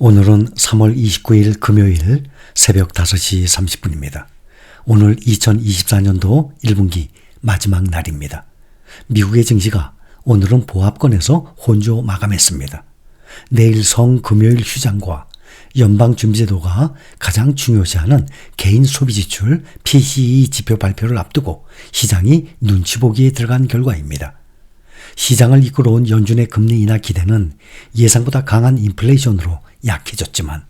오늘은 3월 29일 금요일 새벽 5시 30분입니다. 오늘 2024년도 1분기 마지막 날입니다. 미국의 증시가 오늘은 보합권에서 혼조 마감했습니다. 내일 성금요일 휴장과 연방준비제도가 가장 중요시하는 개인 소비지출 PCE 지표 발표를 앞두고 시장이 눈치 보기에 들어간 결과입니다. 시장을 이끌어온 연준의 금리 인하 기대는 예상보다 강한 인플레이션으로 약해졌지만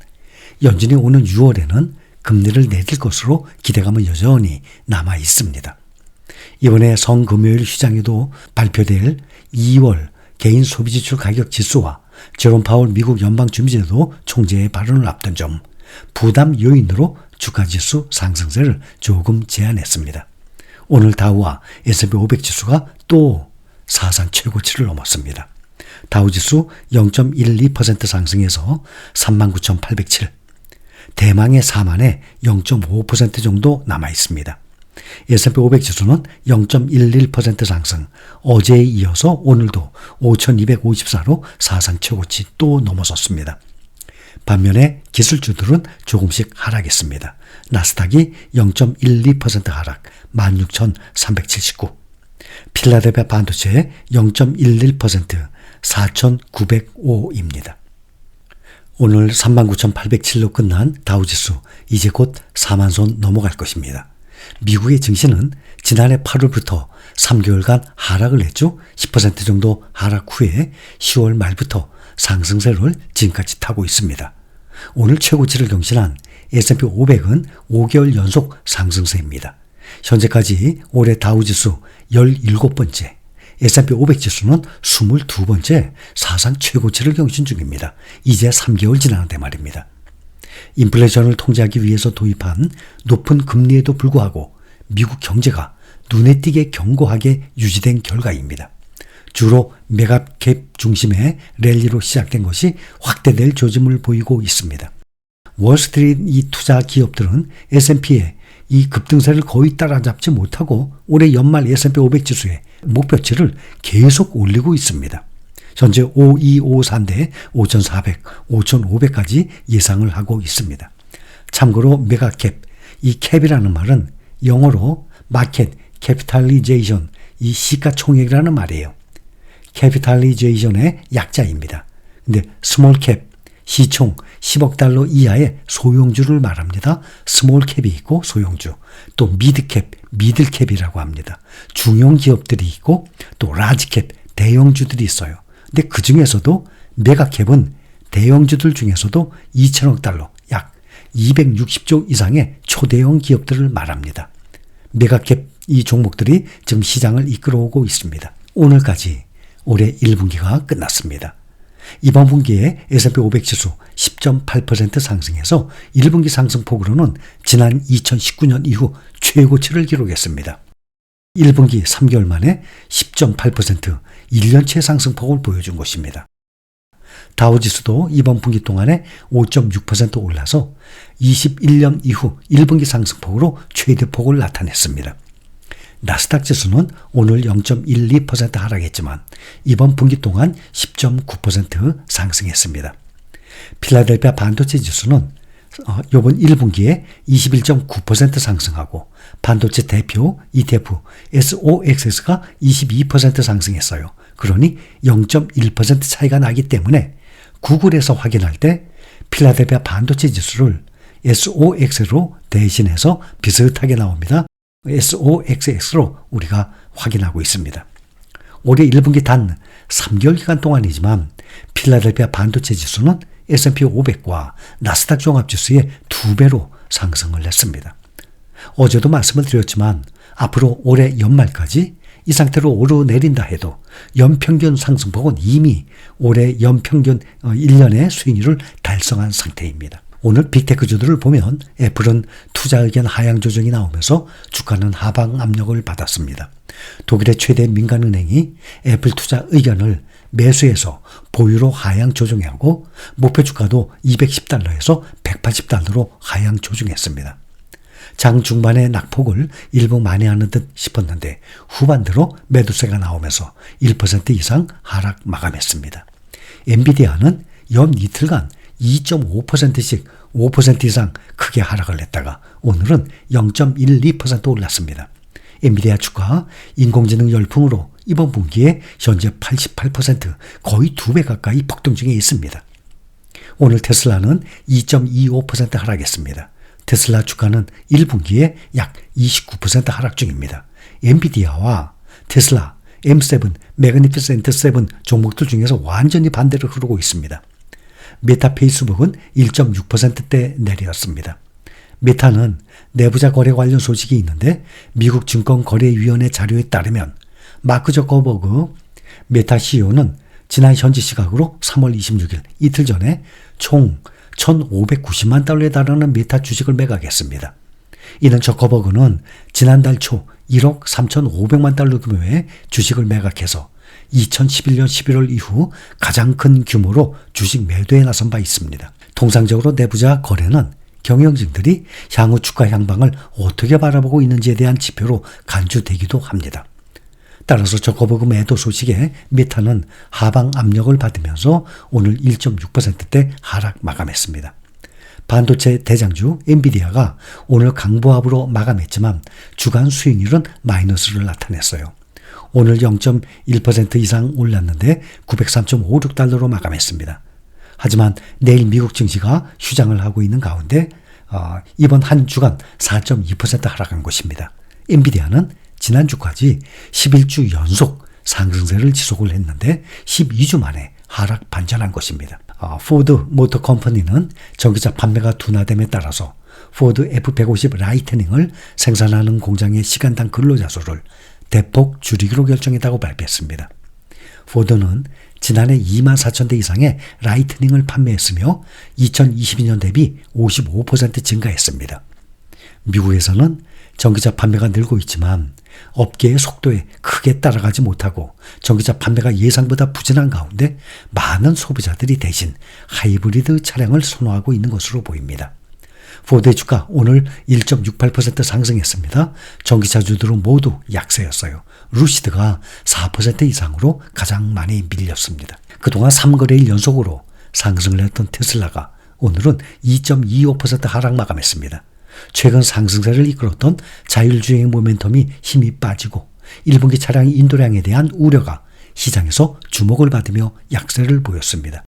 연준이 오는 6월에는 금리를 내릴 것으로 기대감은 여전히 남아 있습니다. 이번에 성금요일 휴장에도 발표될 2월 개인 소비지출 가격 지수와 제롬 파월 미국 연방준비제도 총재의 발언을 앞둔 점 부담 요인으로 주가지수 상승세를 조금 제한했습니다. 오늘 다우와 S&P 500 지수가 또 사상 최고치를 넘었습니다. 다우지수 0.12% 상승해서 39,807, 대망의 4만에 0.5% 정도 남아있습니다. S&P 500 지수는 0.11% 상승, 어제에 이어서 오늘도 5,254로 사상 최고치 또 넘어섰습니다. 반면에 기술주들은 조금씩 하락했습니다. 나스닥이 0.12% 하락, 16,379, 필라델피아 반도체 0.11%, 4,905입니다. 오늘 39,807로 끝난 다우지수 이제 곧 4만 손 넘어갈 것입니다. 미국의 증시는 지난해 8월부터 3개월간 하락을 했죠. 10% 정도 하락 후에 10월 말부터 상승세를 지금까지 타고 있습니다. 오늘 최고치를 경신한 S&P 500은 5개월 연속 상승세입니다. 현재까지 올해 다우지수 17번째, S&P 500 지수는 22번째 사상 최고치를 경신 중입니다. 이제 3개월 지나는데 말입니다. 인플레이션을 통제하기 위해서 도입한 높은 금리에도 불구하고 미국 경제가 눈에 띄게 견고하게 유지된 결과입니다. 주로 메가캡 중심의 랠리로 시작된 것이 확대될 조짐을 보이고 있습니다. 월스트리트 이 투자 기업들은 S&P의 이 급등세를 거의 따라잡지 못하고 올해 연말 S&P 500 지수의 목표치를 계속 올리고 있습니다. 현재 5254인데 5400, 5500까지 예상을 하고 있습니다. 참고로 메가캡, 이 캡이라는 말은 영어로 마켓 캐피탈리제이션, 이 시가총액이라는 말이에요. 캐피탈리제이션의 약자입니다. 근데 스몰캡, 시총 10억 달러 이하의 소형주를 말합니다. 스몰캡이 있고 소형주, 또 미드캡, 미들캡이라고 합니다. 중형 기업들이 있고 또 라지캡, 대형주들이 있어요. 근데 그 중에서도 메가캡은 대형주들 중에서도 2천억 달러, 약 260조 이상의 초대형 기업들을 말합니다. 메가캡 이 종목들이 지금 시장을 이끌어오고 있습니다. 오늘까지 올해 1분기가 끝났습니다. 이번 분기에 S&P 500 지수 10.8% 상승해서 1분기 상승폭으로는 지난 2019년 이후 최고치를 기록했습니다. 1분기 3개월 만에 10.8% 1년째 상승폭을 보여준 것입니다. 다우지수도 이번 분기 동안에 5.6% 올라서 21년 이후 1분기 상승폭으로 최대폭을 나타냈습니다. 나스닥 지수는 오늘 0.12% 하락했지만 이번 분기 동안 10.9% 상승했습니다. 필라델피아 반도체 지수는 이번 1분기에 21.9% 상승하고 반도체 대표 ETF SOX가 22% 상승했어요. 그러니 0.1% 차이가 나기 때문에 구글에서 확인할 때 필라델피아 반도체 지수를 SOX로 대신해서 비슷하게 나옵니다. SOXX로 우리가 확인하고 있습니다. 올해 1분기 단 3개월 기간 동안이지만 필라델피아 반도체 지수는 S&P 500과 나스닥 종합지수의 2배로 상승을 했습니다. 어제도 말씀을 드렸지만 앞으로 올해 연말까지 이 상태로 오르내린다 해도 연평균 상승폭은 이미 올해 연평균 1년의 수익률을 달성한 상태입니다. 오늘 빅테크주들을 보면 애플은 투자 의견 하향 조정이 나오면서 주가는 하방 압력을 받았습니다. 독일의 최대 민간은행이 애플 투자 의견을 매수해서 보유로 하향 조정하고 목표 주가도 210달러에서 180달러로 하향 조정했습니다. 장 중반의 낙폭을 일부 만회하는 듯 싶었는데 후반 들어 매도세가 나오면서 1% 이상 하락 마감했습니다. 엔비디아는 연 이틀간 2.5%씩 5% 이상 크게 하락을 했다가 오늘은 0.12% 올랐습니다. 엔비디아 주가 인공지능 열풍으로 이번 분기에 현재 88% 거의 2배 가까이 폭등 중에 있습니다. 오늘 테슬라는 2.25% 하락했습니다. 테슬라 주가는 1분기에 약 29% 하락 중입니다. 엔비디아와 테슬라, M7, 매그니피센트 7 종목들 중에서 완전히 반대로 흐르고 있습니다. 메타 페이스북은 1.6%대 내렸습니다. 메타는 내부자 거래 관련 소식이 있는데 미국 증권거래위원회 자료에 따르면 마크 저커버그 메타 CEO는 지난 현지 시각으로 3월 26일 이틀 전에 총 1,590만 달러에 달하는 메타 주식을 매각했습니다. 이는 저커버그는 지난달 초 1억 3,500만 달러 규모의 주식을 매각해서 2011년 11월 이후 가장 큰 규모로 주식 매도에 나선 바 있습니다. 통상적으로 내부자 거래는 경영진들이 향후 주가 향방을 어떻게 바라보고 있는지에 대한 지표로 간주되기도 합니다. 따라서 저커버그 매도 소식에 메타는 하방 압력을 받으면서 오늘 1.6%대 하락 마감했습니다. 반도체 대장주 엔비디아가 오늘 강보합으로 마감했지만 주간 수익률은 마이너스를 나타냈어요. 오늘 0.1% 이상 올랐는데 903.56달러로 마감했습니다. 하지만 내일 미국 증시가 휴장을 하고 있는 가운데 이번 한 주간 4.2% 하락한 것입니다. 엔비디아는 지난주까지 11주 연속 상승세를 지속을 했는데 12주 만에 하락 반전한 것입니다. 포드 모터 컴퍼니는 전기차 판매가 둔화됨에 따라서 포드 F150 라이트닝을 생산하는 공장의 시간당 근로자 수를 대폭 줄이기로 결정했다고 발표했습니다. 포드는 지난해 24,000대 이상의 라이트닝을 판매했으며 2022년 대비 55% 증가했습니다. 미국에서는 전기차 판매가 늘고 있지만 업계의 속도에 크게 따라가지 못하고 전기차 판매가 예상보다 부진한 가운데 많은 소비자들이 대신 하이브리드 차량을 선호하고 있는 것으로 보입니다. 포드의 주가 오늘 1.68% 상승했습니다. 전기차주들은 모두 약세였어요. 루시드가 4% 이상으로 가장 많이 밀렸습니다. 그동안 3거래일 연속으로 상승을 했던 테슬라가 오늘은 2.25% 하락 마감했습니다. 최근 상승세를 이끌었던 자율주행 모멘텀이 힘이 빠지고 1분기 차량 인도량에 대한 우려가 시장에서 주목을 받으며 약세를 보였습니다.